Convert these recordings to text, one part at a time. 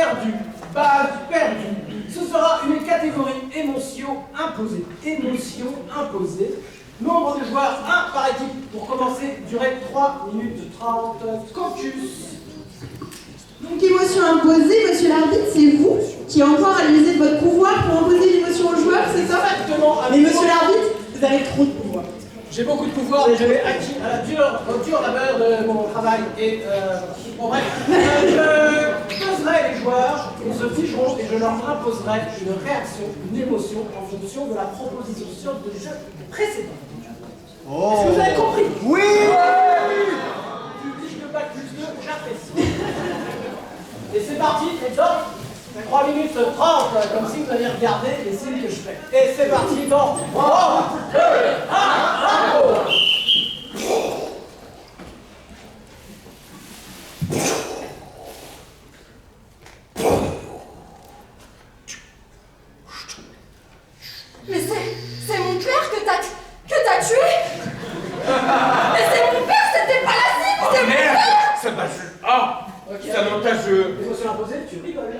perdu. Base perdu. Ce sera une catégorie émotion imposée. Émotion imposée. Nombre de joueurs 1 par équipe. Pour commencer, durée 3 minutes 30. Caucus. Donc émotion imposée, monsieur l'arbitre, c'est vous qui encore allez user de votre pouvoir pour imposer l'émotion aux joueurs, c'est ça? Exactement. Mais monsieur l'arbitre, vous avez trop de pouvoir. J'ai beaucoup de pouvoir et je l'ai acquis au dur labeur de mon travail. Et bon bref, je poserai les joueurs, ils se figeront et je leur imposerai une réaction, une émotion en fonction de la proposition de jeu précédente. Oh. Est-ce que vous avez compris? Oui. Public de bac plus 2, j'apprécie. Et c'est parti, exemple. 3 minutes 30, comme si vous aviez regardé les signes que je fais. Et c'est parti, donc 3, 2, 1, bravo! Mais c'est mon père que t'as tué. Mais c'est mon père, c'était pas la cible, c'est mon Merde. père. Ça m'a joué. Ah. Okay. Samantha, je... Émotion imposée, tu rigoles.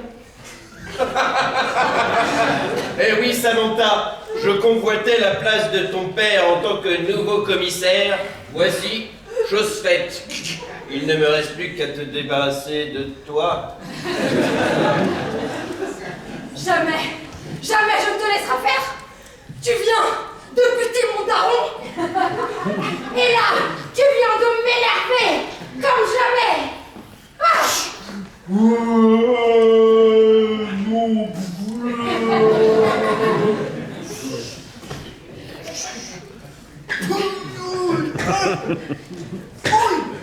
Eh oui, Samantha, je convoitais la place de ton père en tant que nouveau commissaire. Voici, chose faite. Il ne me reste plus qu'à te débarrasser de toi. Jamais je ne te laisserai faire. Tu viens de buter mon daron. Et là, tu viens de m'énerver comme jamais. Ah.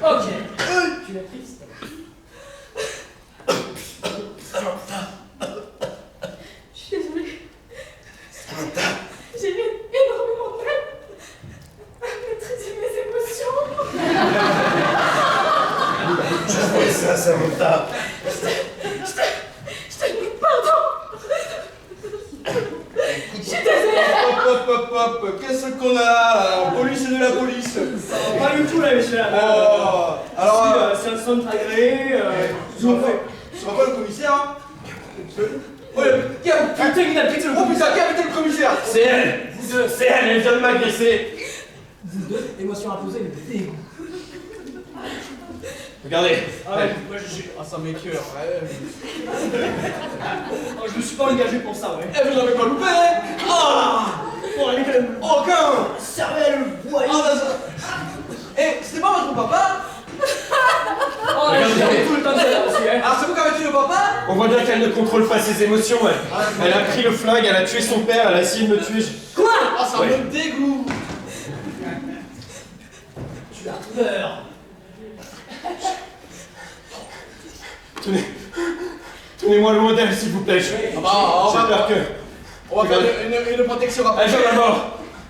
Ok. Tu es triste. Je suis désolée. J'ai eu énormément de peine à maîtriser mes émotions. Je fais ça, Samantha. Je te demande pardon. Je suis désolée. Hop, qu'est-ce qu'on a là? Police de la police. Pas du tout là, monsieur là. Oh. Alors, c'est un centre agréé. ce sera pas le commissaire, hein? Ouais, qui a... Putain, il a pété le Oh putain, qui a été le commissaire? C'est elle. C'est elle, elle vient de m'agresser. Vous deux, émotion imposée, le dégoût. Regardez. Ah ouais, moi je... Ah, ça m'écœure. Oh, je me suis pas engagé pour ça, ouais. Eh, vous l'avez pas loupé, hein? Ah. Oh, elle est quand même... Aucun. Cervelle, bois. Ah, bah ça... Eh, c'était pas votre papa? Oh, j'ai tout le temps de ça aussi, hein. Alors c'est vous qui avez tué le papa? On voit bien qu'elle ne contrôle pas ses émotions. Elle a pris le flingue, elle a tué son père, elle a essayé de me tuer. Quoi? Ah, ça me dégoûte. Tu as peur. Tenez-moi loin d'elle, s'il vous plaît. Ah bah, J'ai peur que... on va faire une protection rapide. Elle vient la mort.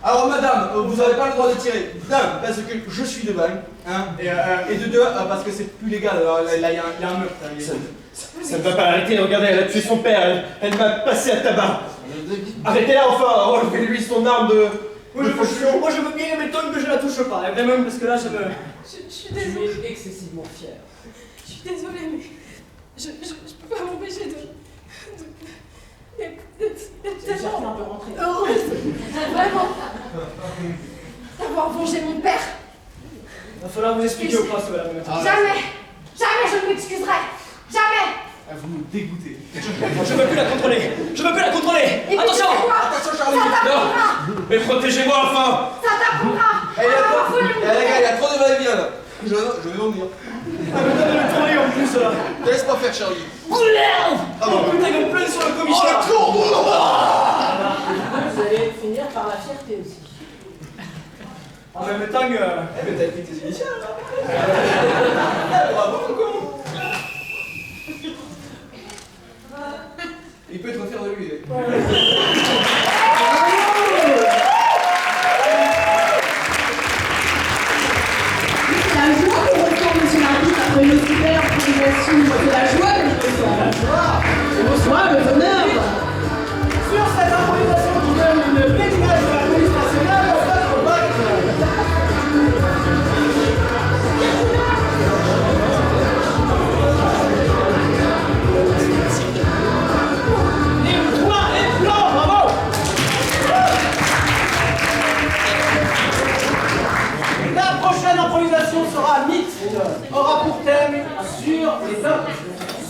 Alors madame, vous n'avez pas le droit de tirer. D'un, parce que je suis de balle. Hein, et de deux, parce que c'est plus légal. Alors, là, il y a un meurtre. Ça ne va pas arrêter, regardez, elle a tué son père, elle m'a passé à tabac. Arrêtez-la enfin, relevez-lui son arme de fonction. Moi je veux bien, mais tant que je la touche pas, hein, vraiment, parce que là, ça me... Je suis Tu désolée. es excessivement fier. Je suis désolée, mais je peux pas m'empêcher d'être C'est tellement un peu rentré. heureuse, vraiment, d'avoir vengé mon père. Va falloir vous expliquer au prince, madame. Jamais je ne m'excuserai. Jamais. Vous me dégoûtez. Je veux plus la contrôler. Je veux plus la contrôler. Et Attention. puis, tu sais quoi? Attention Charlie. Ça t'apprendra. Mais protégez-moi enfin. Ça t'apprendra. Eh, les gars, il y a trop de va-et-vient là. Je vais dormir. Ah, mais t'as de le tourner en plus, là. Te laisse pas faire Charlie. Oh putain, il me plaît sur le commissaire. Vous allez finir par la fierté aussi. En même temps que... Eh mais t'as pris tes initiales là. Bravo con. Il peut être fier de lui. La joie qu'on ressent, monsieur l'arbitre, après une super improvisation, c'est la joie que je ressens. Bonsoir, le honneur. Sur cette improvisation qui donne une belle image de la police nationale, on passe au bac.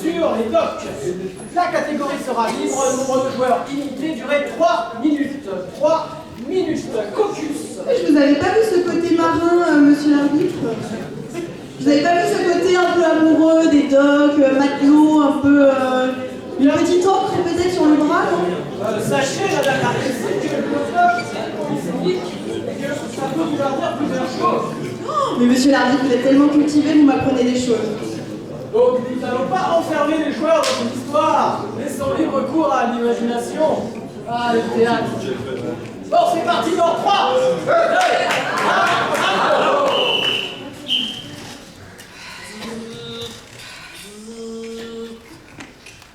sur les docks. La catégorie sera libre, nombre de joueurs illimité, durée 3 minutes. 3 minutes. Caucus. Je vous avais pas vu ce côté marin, monsieur l'arbitre. Je vous avais pas vu ce côté un peu amoureux des docks, matelot, un peu... une petite encre peut-être sur le bras, non? Sachez, madame la présidente, que le dock, c'est polysémique et que ça peut vouloir dire plusieurs choses. Oh, mais monsieur l'arbitre, vous êtes tellement cultivé, vous m'apprenez des choses. Donc, nous n'allons pas enfermer les joueurs dans une histoire, laissons libre cours à l'imagination. Ah, le théâtre. Bon, c'est parti dans 3, 2, 1,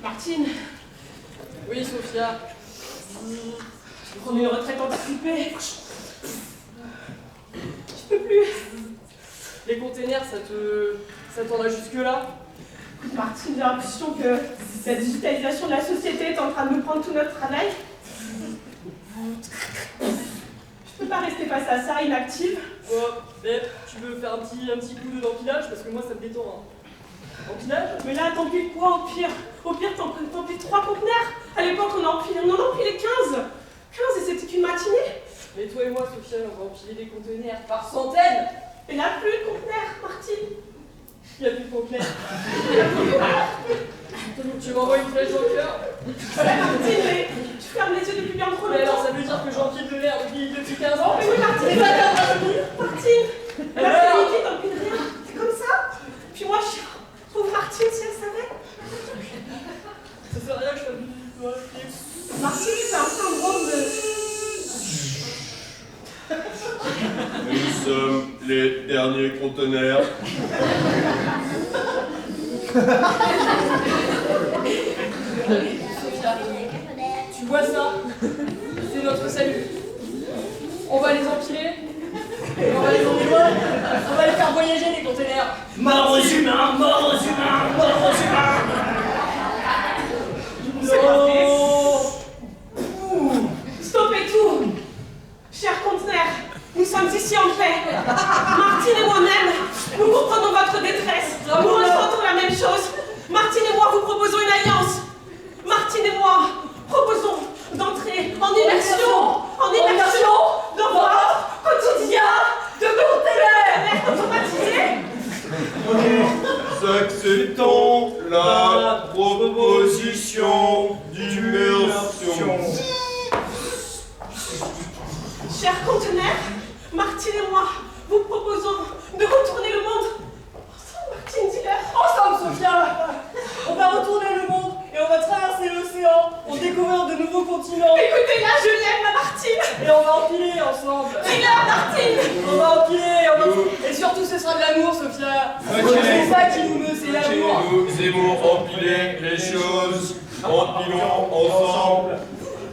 Martine. Oui, Sophia. On est une retraite anticipée. Je peux plus. Les containers, ça t'en a jusque-là? Martine, j'ai l'impression que la digitalisation de la société est en train de nous prendre tout notre travail. Je peux pas rester face à ça, inactive. Mais tu veux faire un petit coup d'empilage parce que moi ça me détend. Hein. Empilage? Mais là, t'empiles quoi au pire? Au pire, t'empiles 3 conteneurs. À l'époque, on en empilait 15. 15 et c'était qu'une matinée. Mais toi et moi, Sophia, on va empiler des conteneurs par centaines. Et là, plus de conteneurs, Martine. Il n'y a plus de conteneurs. Tu m'envoies une flèche dans le cœur. Martine, mais tu fermes les yeux depuis bien trop Mais alors longtemps. ça veut dire que j'empile de l'air depuis 15 ans? Mais oui, Martine, Martine, la féminité t'empile rien. C'est comme ça. Puis moi, je trouve Martine si elle savait. Ça sert à rien que je fasse du... Martine, c'est un syndrome de... Nous sommes les derniers conteneurs. Sophia, tu vois ça? C'est notre salut. On va les empiler. Et on va les emmener loin. On va les faire voyager, les conteneurs. Mort aux humains, mort aux humains, mort aux humains. Stoppez tout. Chers conteneurs, nous sommes ici en paix. Martine et moi-même, nous comprenons votre détresse. Nous ressentons la même chose. Martine et moi vous proposons une alliance. Martine et moi proposons d'entrer en immersion dans votre quotidien de conteneurs automatisés. Nous acceptons la proposition d'immersion. Chers conteneurs, Martine et moi vous proposons de retourner le monde ensemble, Martine, dis-leur. Ensemble, Sophia. On va retourner le monde et on va traverser l'océan pour découvrir de nouveaux continents. Écoutez là, je l'aime, ma Martine. Et on va empiler ensemble. Dis-leur, Martine. On va empiler. Et surtout, ce sera de l'amour, Sophia. C'est ça qui nous meut, c'est l'amour. Nous aimons empiler les choses. Empilons ensemble.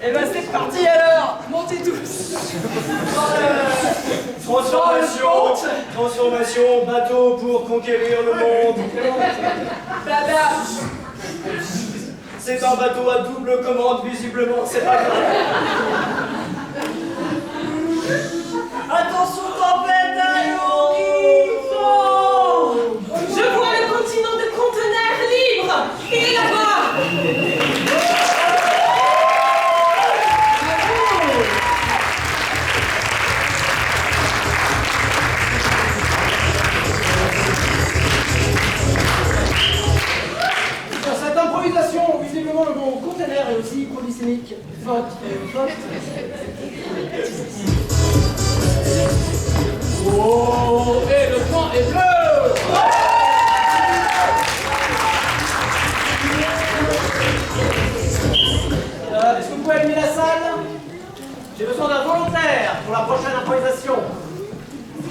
Et ben c'est parti alors. Montez tous. Transformation, bateau pour conquérir le monde. Blabla. C'est un bateau à double commande, visiblement, c'est pas grave. Attention, tempête à l'eau. Je vois le continent de conteneurs libre. Il est là-bas. Dans cette improvisation, visiblement le mot conteneur est aussi polysémique. Vote et vote. Oh, et le point est bleu. Est-ce que vous pouvez allumer la salle? J'ai besoin d'un volontaire pour la prochaine improvisation.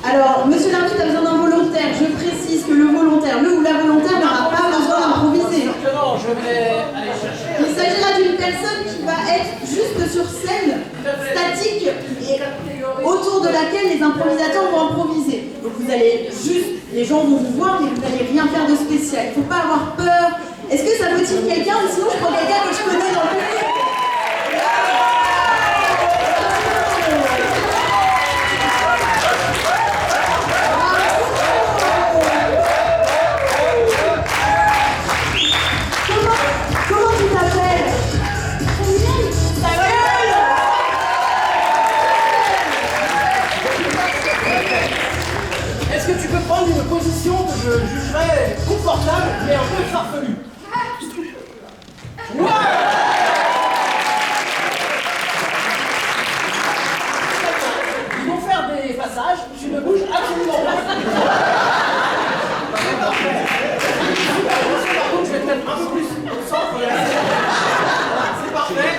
Alors, monsieur l'arbitre a besoin d'un volontaire. Je précise que le volontaire, le ou la volontaire n'aura pas besoin d'improviser. Non, je vais aller chercher. Il s'agira d'une personne qui va être juste sur scène, statique, et autour de laquelle les improvisateurs vont improviser. Donc vous allez juste, les gens vont vous voir, mais vous n'allez rien faire de spécial. Il ne faut pas avoir peur. Est-ce que ça motive quelqu'un? Ou sinon je prends quelqu'un que je connais dans le public. mais un peu farfelu. Ouais. Ils vont faire des passages, tu ne bouges absolument pas. C'est parfait. Par contre, je vais te mettre un peu plus au centre de la scène. C'est parfait.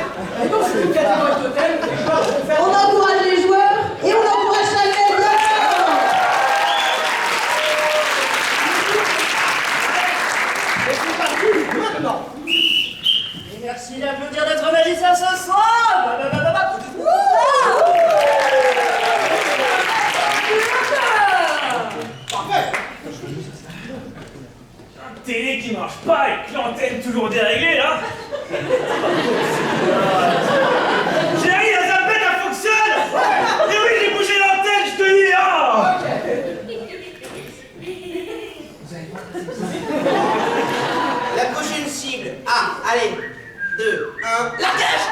Et donc, c'est une catégorie de thème. Les joueurs vont faire... On encourage les joueurs et on encourage la médaille. Et c'est parti maintenant. Et merci d'applaudir notre magicien ce soir. Parfait. Télé qui marche pas et l'antenne toujours déréglée là. Chérie, la zapette elle fonctionne. Et oui, j'ai bougé l'antenne, je te dis ah. La prochaine cible. Ah, allez. 2, 1, largage.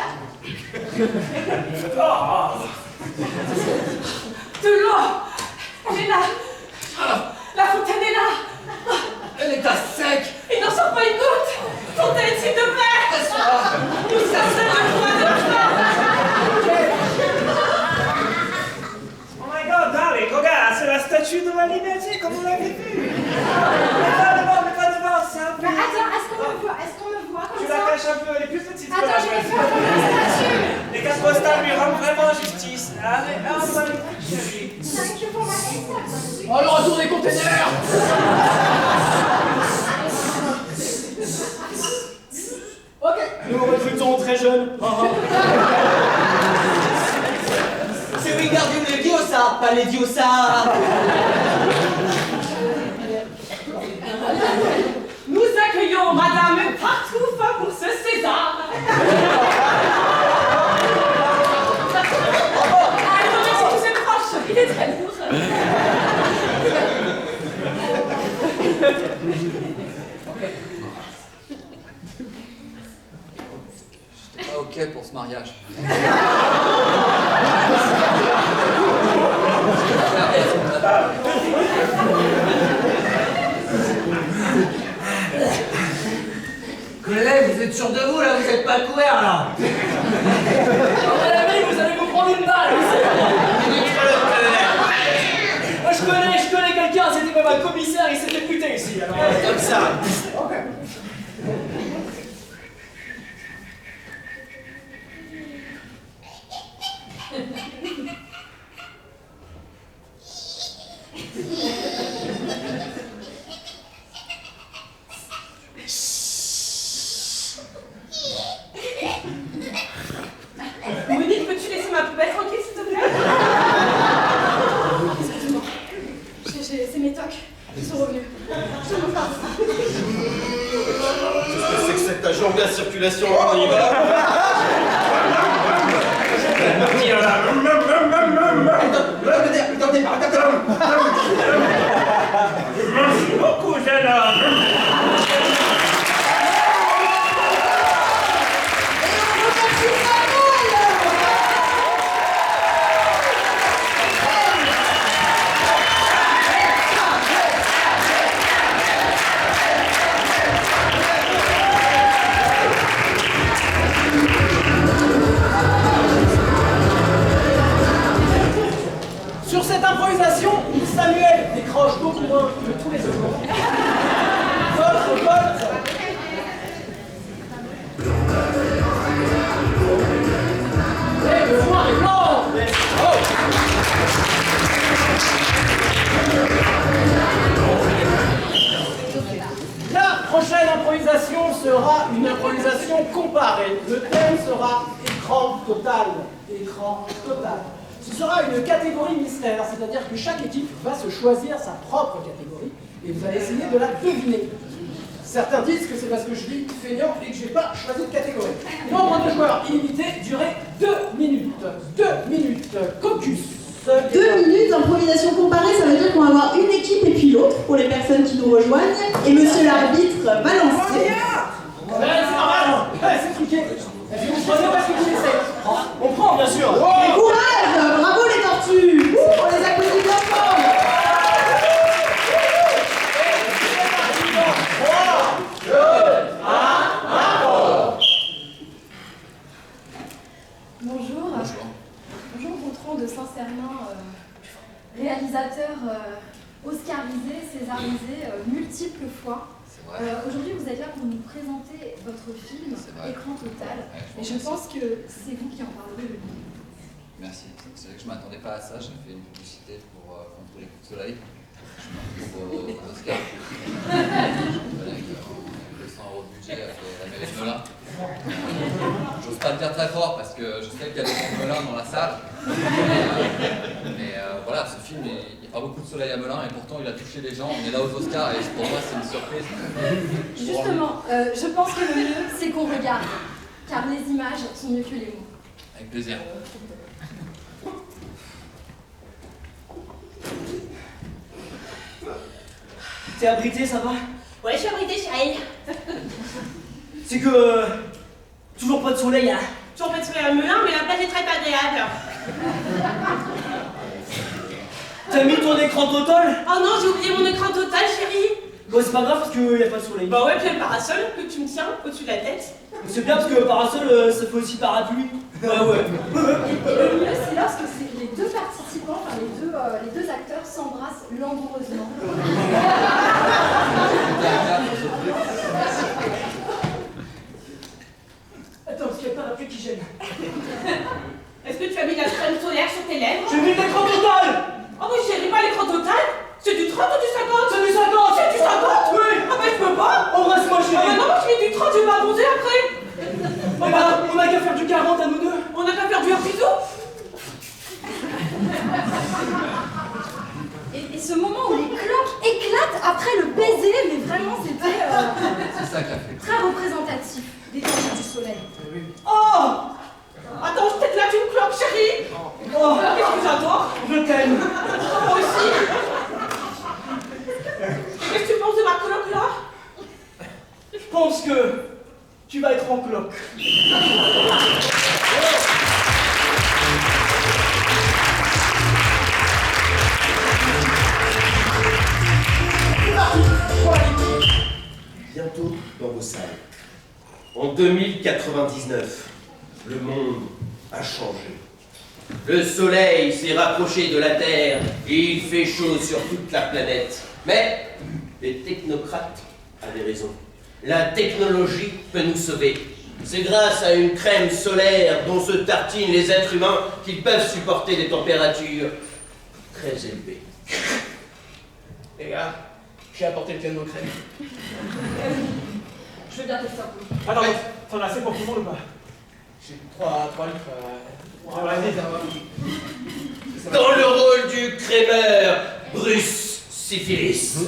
De l'eau. Elle est là. La fontaine est là. Elle est à sec. Il n'en sort pas une goutte. Fontaine, s'il te plaît. Nous sommes de joie de Oh my god, darling, regarde, c'est la statue de la liberté comme on l'avait vu. Mais pas devant, c'est un peu... Attends, est-ce qu'on me voit Tu comme la ça? caches un peu, elle est plus petite que Attends, la je vais vraie. faire comme la statue. Les cartes postales lui rendent vraiment justice. Allez, magnifique, chérie. Je prends ma statue. Oh, le retour des containers. Ok. Nous recrutons très jeunes. C'est Wingardium Leviosa, pas Leviosa. Nous accueillons Madame Tartuffe pour ce César. Allez, merci tous ses proches. Il est très lourd. J'étais pas ok pour ce mariage. Collègue, vous êtes sûr de vous là, vous êtes pas couvert là. Vous allez vous prendre une balle. Moi je connais quelqu'un, c'était même un commissaire, il s'est fait buter ici. Alors... Comme ça. Monique, peux-tu laisser ma poubelle tranquille, s'il te plaît? Excuse-moi. C'est mes tocs. Ils sont revenus. Je me force. Qu'est-ce que c'est que cet agent de la circulation on y va? Je vais partir là. Merci beaucoup, jeune homme. Sur cette improvisation, Samuel décroche beaucoup moins que tous les autres. Votre pote. Et le soir est blanc. La prochaine improvisation sera une improvisation comparée. Le thème sera écran total. Écran total. Ce sera une catégorie mystère, c'est-à-dire que chaque équipe va se choisir sa propre catégorie et vous allez essayer de la deviner. Certains disent que c'est parce que je dis feignant et que j'ai pas choisi de catégorie. Nombre de joueurs illimité, durée 2 minutes. 2 minutes. Caucus. 2 minutes, improvisation comparée, ça veut dire qu'on va avoir une équipe et puis l'autre pour les personnes qui nous rejoignent. Et monsieur l'arbitre va lancer. C'est normal. C'est truqué. Vous prenez parce que vous laissez. On prend, bien sûr. Et courage, bravo les tortues. On les applaudit bien fort. 3, vous êtes là pour nous présenter votre film Écran Total. Et je pense que c'est vous qui en parlerez le mieux. Merci. C'est vrai que je ne m'attendais pas à ça. J'ai fait une publicité pour Contre les coups de soleil. Je me retrouve aux Oscars. Avec 200 € de budget, avec la mairie de Melun. J'ose pas le dire très fort parce que je sais qu'il y a des gens de Melun dans la salle. Mais voilà, ce film, il n'y a pas beaucoup de soleil à Melun et pourtant il a touché les gens. On est là aux Oscars et pour moi c'est une surprise. Justement, je pense que le mieux, c'est qu'on regarde. Car les images sont mieux que les mots. Avec plaisir. T'es abrité, ça va? Ouais, je suis abritée, chérie. C'est que... toujours pas de soleil, hein? Toujours pas de soleil à Melun, mais la plage est très agréable. T'as mis ton écran total? Oh non, j'ai oublié mon écran total, chérie. Bon, c'est pas grave parce qu'il n'y a pas de soleil. Bah ouais, puis le parasol que tu me tiens au-dessus de la tête. C'est bien parce que parasol, ça fait aussi parapluie. Ouais. Et le mieux, c'est lorsque les deux participants, enfin les deux acteurs s'embrassent langoureusement. Attends, parce qu'il y a pas parapluie qui gêne. Est-ce que tu as mis la crème solaire sur tes lèvres? J'ai mis l'écran total! Oh mais chérie, pas l'écran total? C'est du 30 ou du 50? C'est du 50! C'est du 50? Oui! Ah bah je peux pas! Embrasse-moi, Ah chérie! bah non, moi je mets du 30, je vais pas bronzer après! Oh bah, on a qu'à faire du 40 à nous deux! On a qu'à faire du bisou! Et ce moment où les cloques éclatent après le baiser, mais vraiment c'était C'est ça qu'a fait. très représentatif des dangers du soleil. Oh! Attends, je peut-être là une cloque, chérie! Oh! Qu'est-ce que j'adore? Je t'aime! Moi aussi! Qu'est-ce que tu penses de ma cloque là? Je pense que tu vas être en cloque. Bientôt dans vos salles. En 2099, le monde a changé. Le soleil s'est rapproché de la Terre et il fait chaud sur toute la planète. Mais les technocrates avaient raison. La technologie peut nous sauver. C'est grâce à une crème solaire dont se tartinent les êtres humains qu'ils peuvent supporter des températures très élevées. Les gars, j'ai apporté le piano de crème. Je veux bien tester un peu. Attends, t'en as assez pour tout le monde ou pas? J'ai 3 litres. Vas-y, Dans le rôle du crémeur, Bruce Syphilis.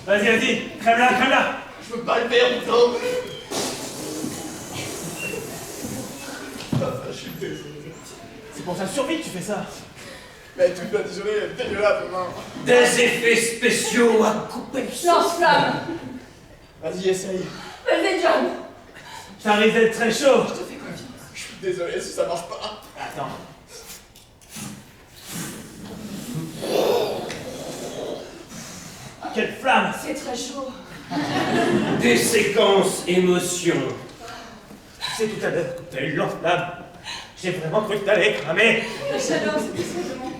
Vas-y, crème-la! Je peux pas le faire, non. Je suis désolé. C'est pour sa survie que tu fais ça. Mais tu dois désolé, elle est dégueulasse, maman. Des effets spéciaux à couper le sang. Lance-flamme! Vas-y, essaye. Vas-y, John! Ça risque d'être très chaud. Je suis désolé si ça marche pas. Attends. Quelle flamme! C'est très chaud. Des séquences émotions. Tu sais, tout à l'heure, quand t'as eu l'enflamme, j'ai vraiment cru que t'allais cramer. La chaleur, c'est tout simplement.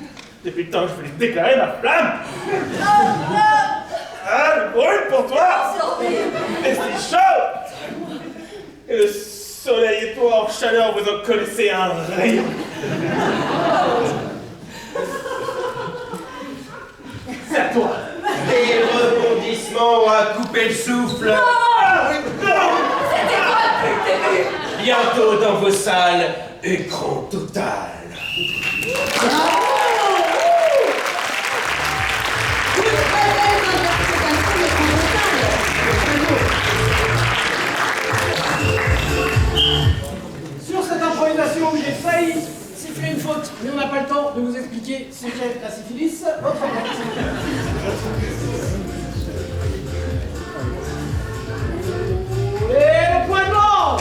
Depuis le temps que je voulais déclarer ma flamme. Ah, le brûle pour toi! C'est horrible! Et c'est chaud! Et le soleil et toi en chaleur vous en connaissez un rayon. C'est à toi. Des rebondissements à couper le souffle. C'était quoi depuis le début? Bientôt dans vos salles, écran total. Sur cette improvisation, j'ai failli siffler une faute, mais on n'a pas le temps de vous expliquer ce qu'est la syphilis. Autrement. Et le point blanc!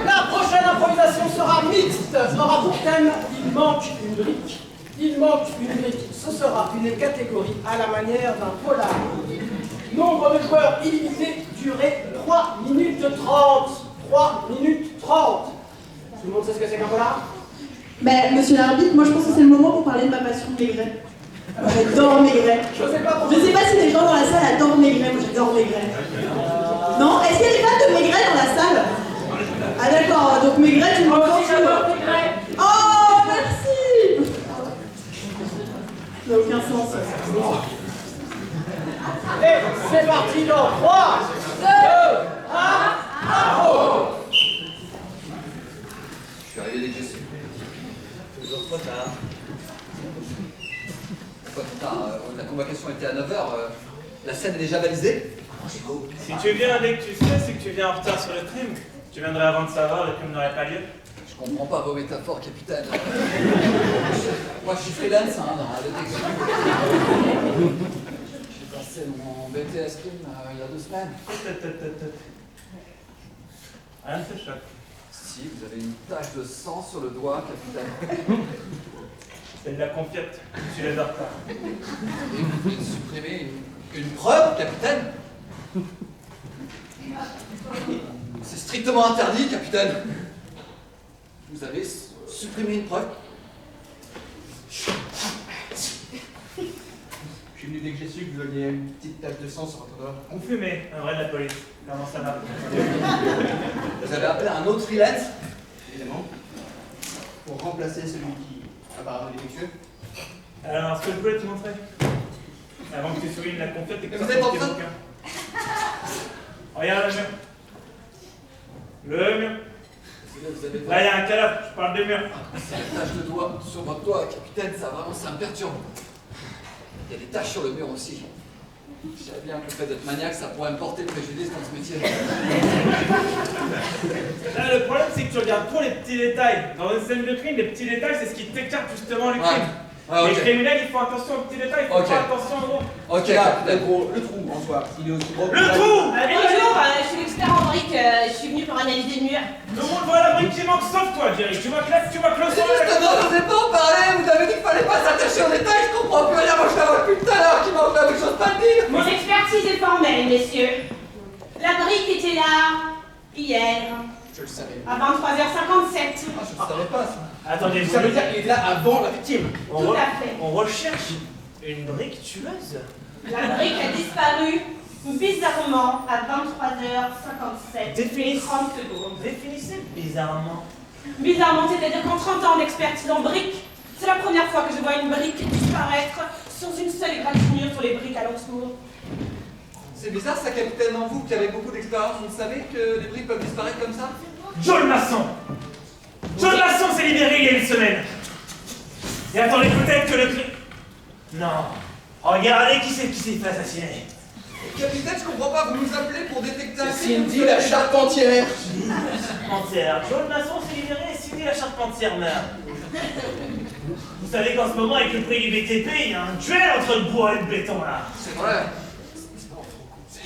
La prochaine improvisation sera mixte, aura pour thème il manque une brique. Il manque une brique, ce sera une catégorie à la manière d'un polar. Nombre de joueurs illimité, durée 3 minutes 30. 3 minutes 30. Tout le monde sait ce que c'est qu'un polar? Ben, monsieur l'arbitre, moi je pense que c'est le moment pour parler de ma passion de Maigret. J'adore Maigret. Je sais pas si les gens dans la salle adorent Maigret, moi j'adore Maigret. Non? Est-ce qu'il y a des fans de Maigret dans la salle? Ah d'accord, donc Maigret, tu me reprends sur... Oh, merci! Ça n'a aucun sens. Et c'est parti dans 3, 2, 1, bravo! Je suis arrivé dès que je suis. Toujours trop tard. Pourquoi trop tard? La convocation était à 9h. La scène est déjà balisée. Si tu viens dès que tu sais, c'est que tu viens en retard sur le crime. Tu viendrais avant de savoir, le crime n'aurait pas lieu. Je comprends pas vos métaphores, capitaine. Moi, je suis freelance dans la détection. J'ai passé mon BTS crime il y a 2 semaines. Rien ne te choque. Si, vous avez une tache de sang sur le doigt, capitaine. C'est de la confiette. Tu les dors pas. Et vous voulez supprimer une preuve, capitaine? C'est strictement interdit, capitaine. Vous avez supprimé une preuve. Je suis venu dès que j'ai su que vous aviez une petite tache de sang sur votre doigt. On fumait, un vrai de la police. Comment ça va? Vous avez appelé un autre freelance? Évidemment. Pour remplacer celui qui apparemment est défectueux. Alors, est-ce que je peux te montrer? Avant que tu soulignes la confiette et que Vous tu êtes en sortes tes train de- bouquins. Regarde le mur. Le mur. Vous avez Là, il y a un cadavre, je parle des murs. C'est la tache de doigt sur votre doigt, capitaine, ça me perturbe. Il y a des taches sur le mur aussi. Je savais bien que le fait d'être maniaque, ça pourrait me porter préjudice dans ce métier. Là, le problème, c'est que tu regardes trop les petits détails. Dans une scène de crime, les petits détails, c'est ce qui t'écarte justement les crimes. Ah, ok. Les criminels, ils font attention aux petits détails, ils font Ok. pas attention aux gros. Ok, Là, capitaine. le trou en soi, il est aussi gros que Le trou! Bonjour, je suis l'expert en briques, je suis venu pour analyser le mur. Tout le monde voit la brique qui manque, sauf toi, Jerry. Tu vois que le C'est sang justement, je vous ai pas en parlé, vous avez dit qu'il fallait pas s'attacher aux détails, je comprends plus rien, moi je la vois depuis tout à l'heure, qui manque là, mais j'ose pas le dire. Mon expertise est formelle, messieurs. La brique était là hier, Je le savais. à 23h57. Ah, je le savais pas ça. Attendez, Ça veut dire qu'il était là avant la victime. Tout à fait. On recherche une brique tueuse. La brique a disparu bizarrement à 23h57 Définissez. et 30 secondes. Définissez bizarrement. Bizarrement, c'est-à-dire qu'en 30 ans d'expertise en briques, c'est la première fois que je vois une brique disparaître sans une seule égratignure sur les briques alentour. C'est bizarre ça, capitaine, en vous qui avez beaucoup d'expérience, vous savez que les briques peuvent disparaître comme ça? John Masson. John Masson s'est libéré il y a une semaine. Et attendez, peut-être que le crime... Non. Regardez qui c'est qui s'est fait assassiner. Capitaine, je comprends pas, vous nous appelez pour détecter un C'est crime. Cindy la charpentière. Charpentière. John Masson s'est libéré et Cindy la Charpentière meurt. Vous savez qu'en ce moment, avec le prix du BTP, il y a un duel entre le bois et le béton là. C'est vrai.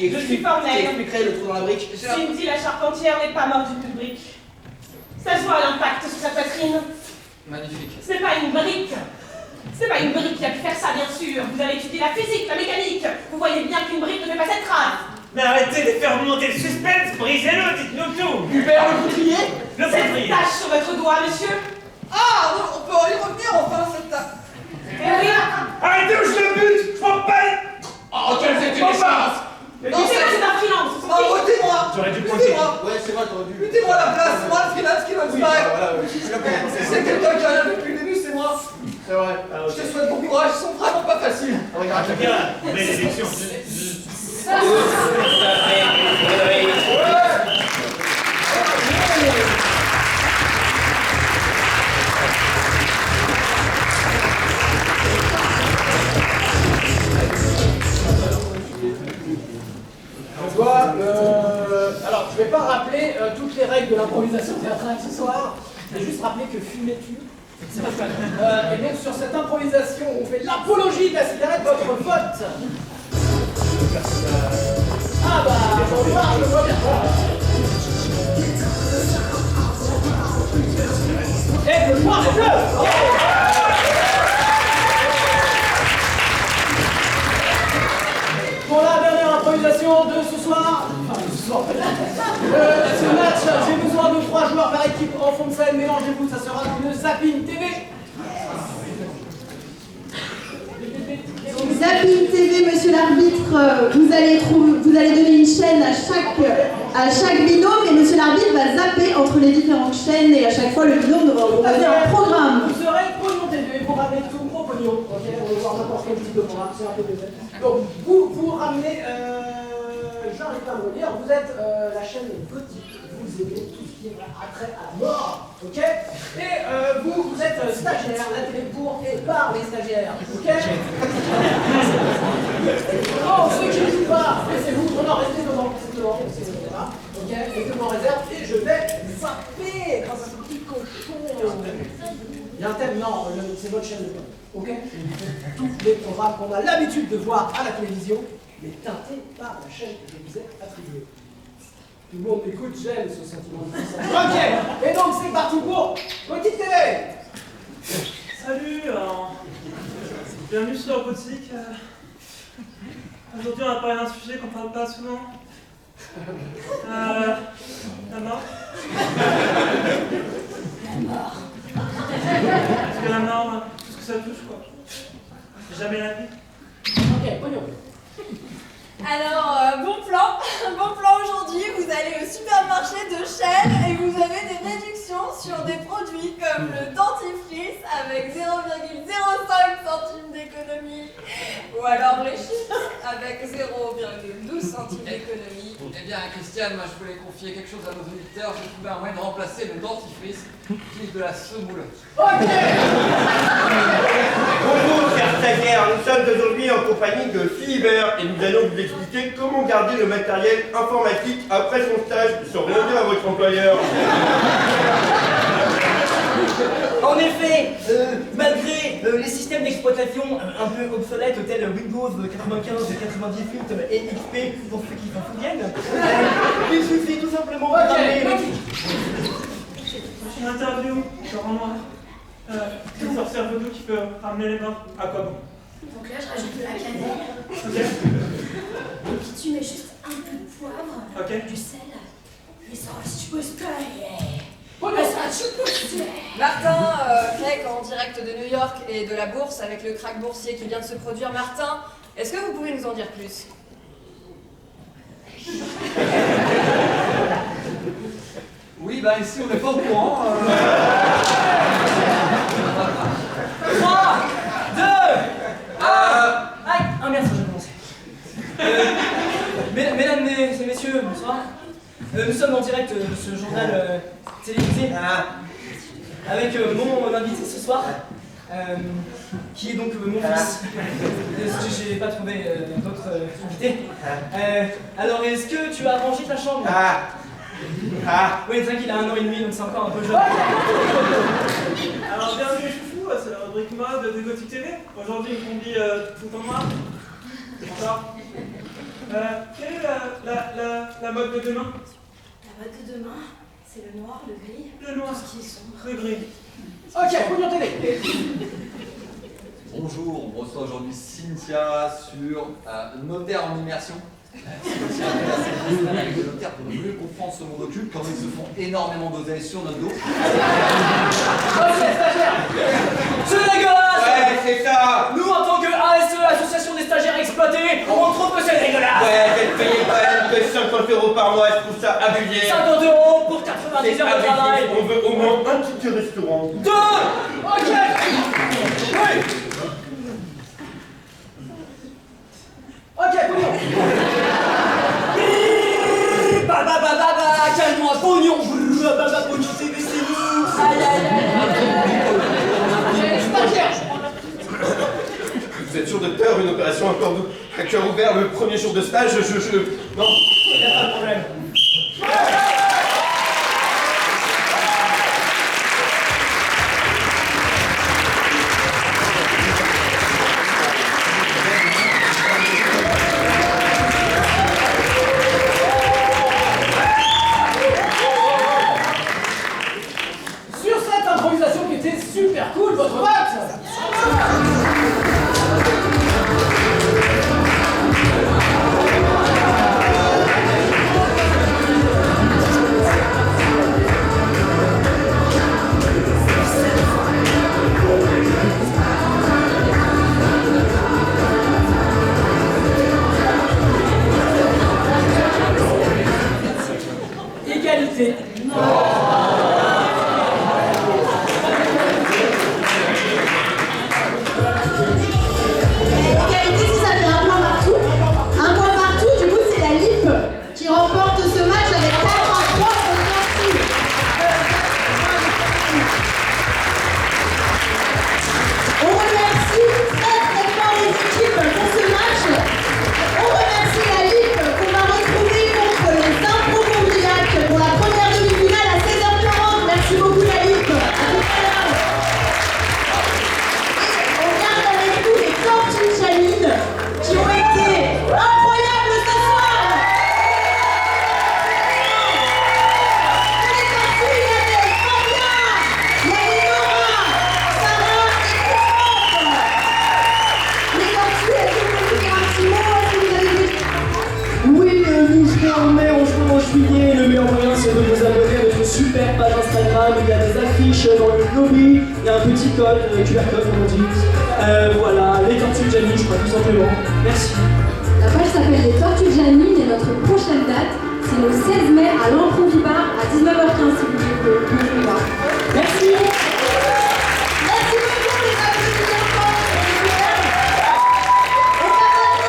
Je suis formelle. Qui expliquerait le trou dans la brique. Cindy la charpentière n'est pas morte du public. Ça se voit à l'impact sur sa poitrine. Magnifique. Ce n'est pas une brique. Ce n'est pas une brique qui a pu faire ça, bien sûr. Vous avez étudié la physique, la mécanique. Vous voyez bien qu'une brique ne fait pas cette trace. Mais arrêtez de faire monter le suspense, brisez-le, dites-nous tout. Hubert le bouclier. Le Cette poudrier. tache sur votre doigt, monsieur. Ah, on peut y revenir enfin, cette table. Eh oui. Arrêtez ou je le bute. Je m'en bats. Oh, quelle c'était les chances. Écoutez-moi, c'est un freelance. Bravo, J'aurais dû pointer. Butez-moi. Ouais, c'est vrai, t'aurais dû. Butez-moi à la place, c'est moi le freelance qui va Oui, disparaître. voilà, ouais, je suis là pour Si c'est quelqu'un qui a rien vu depuis le début, c'est moi. C'est vrai. Je te souhaite bon courage, ils sont vraiment pas faciles. Regarde, Bien, belle élection. Alors, je vais pas rappeler toutes les règles de l'improvisation théâtrale ce soir. Je vais juste rappeler que fumez-tu. Et donc, sur cette improvisation, on fait l'apologie de la cigarette, votre vote. Ah bah, je vois bien. Et le noir et bleu. Pour la dernière improvisation de ce soir, enfin de ce soir, ce match, j'ai besoin de 3 3 joueurs par équipe en fond de scène, mélangez-vous, ça sera une Zapping TV. Zapping TV, monsieur l'arbitre, vous allez donner une chaîne à chaque binôme et monsieur l'arbitre va zapper entre les différentes chaînes et à chaque fois le binôme devra proposer un programme. Vous serez Pognon TV, vous ramenez tout au pognon, ok? On va voir n'importe quel type de programme, c'est un peu désolé. Donc, vous ramenez, j'arrive pas à me dire, vous êtes la chaîne gothique, vous aimez tout ce qui est attrait à la mort, ok? Et vous êtes stagiaire, la télé pour et par les stagiaires, ok? Non, ceux qui ne jouent pas, laissez-vous, on en reste devant, ok? Et devant réserve, et je vais zapper grâce à ce petit cochon. Il y a un thème, non, c'est votre chaîne de com, ok? Tous les programmes qu'on a l'habitude de voir à la télévision, mais teintés par la chaîne que je vous ai attribuée. Tout le monde m'écoute, j'aime ce sentiment de puissance. Ok, et donc c'est parti pour Gothique TV. Salut, bienvenue sur Gothique. Aujourd'hui on va parler d'un sujet qu'on parle pas souvent. La mort. La mort. Parce que la mort, tout ce que ça touche quoi. Jamais la vie. Ok, pognon. Alors, bon plan aujourd'hui, vous allez au supermarché de chaîne et vous avez des réductions sur des produits comme le dentifrice avec 0,05 centimes d'économie ou alors les chips avec 0,12 centimes d'économie. Eh bien, Christiane, moi je voulais confier quelque chose à nos auditeurs. J'ai trouvé un moyen de remplacer le dentifrice qui est de la semoule. Ok. Bonjour chers stagiaires, nous sommes aujourd'hui en compagnie de Philibert et nous allons vous expliquer comment garder le matériel informatique après son stage sans rien dire à votre employeur. En effet, malgré les systèmes d'exploitation un peu obsolètes tels Windows 95 et 98 et XP pour ceux qui s'en souviennent, il suffit tout simplement de ramener Une interview, Laurent Noir. Une sorcière vaudou qui peut ramener les morts. À quoi bon? Donc là, je rajoute de la cannelle. Ok. Et puis tu mets juste un peu de poivre, Ok. du sel, et ça reste tu peux se Martin, Craig en direct de New York et de la bourse avec le krach boursier qui vient de se produire. Martin, est-ce que vous pouvez nous en dire plus? Oui, bah ici on n'est pas au courant. 3, 2, 1. Aïe, ah merde, ça j'ai commencé. Mesdames et messieurs, bonsoir. Nous sommes en direct de ce journal télévisé avec mon invité ce soir, qui est donc mon fils. Je n'ai pas trouvé d'autres invités. Alors, est-ce que tu as rangé ta chambre? Oui, c'est vrai qu'il a 1 an et demi, donc c'est encore un peu jeune. Alors bienvenue les chouchous, c'est la rubrique mode de Gothique TV. Aujourd'hui une combi tout en noir. Alors, quelle est la mode de demain? La mode de demain, c'est le noir, le gris. Le noir, tout ce qui est sombre. le gris. Ok, Pognon TV. Bonjour, on reçoit aujourd'hui Cynthia sur Notaire en immersion. Cynthia est avec le notaire pour mieux comprendre ce monde occulte, comment ils se font énormément doser sur notre dos. C'est dégueulasse! Ouais, c'est ça! Nous, en tant que ASE, Association des stagiaires exploités, on trouve que c'est dégueulasse! Ouais, vous êtes payé quand même que 50 € par mois, je trouve ça abusé. 50 € pour 90 heures de travail! On veut au moins un petit restaurant. 2! Ok! Oui! Ok, Pognon. Calme-moi, Pognon! Pognon TV, c'est nous! Aïe, aïe, aïe! Stagiaire. Vous êtes sûr de faire une opération encore à cœur ouvert le premier jour de stage? Non. Il n'y a pas de problème. Sur cette improvisation qui était super cool, votre vote. super page Instagram, il y a des affiches dans le lobby, il y a un petit code, QR code comme on dit. Voilà, les Tortues Janine, je crois tout simplement. Merci. La page s'appelle Les Tortues Janine et notre prochaine date, c'est le 16 mai à l'Impro Bar à 19h15 si vous voulez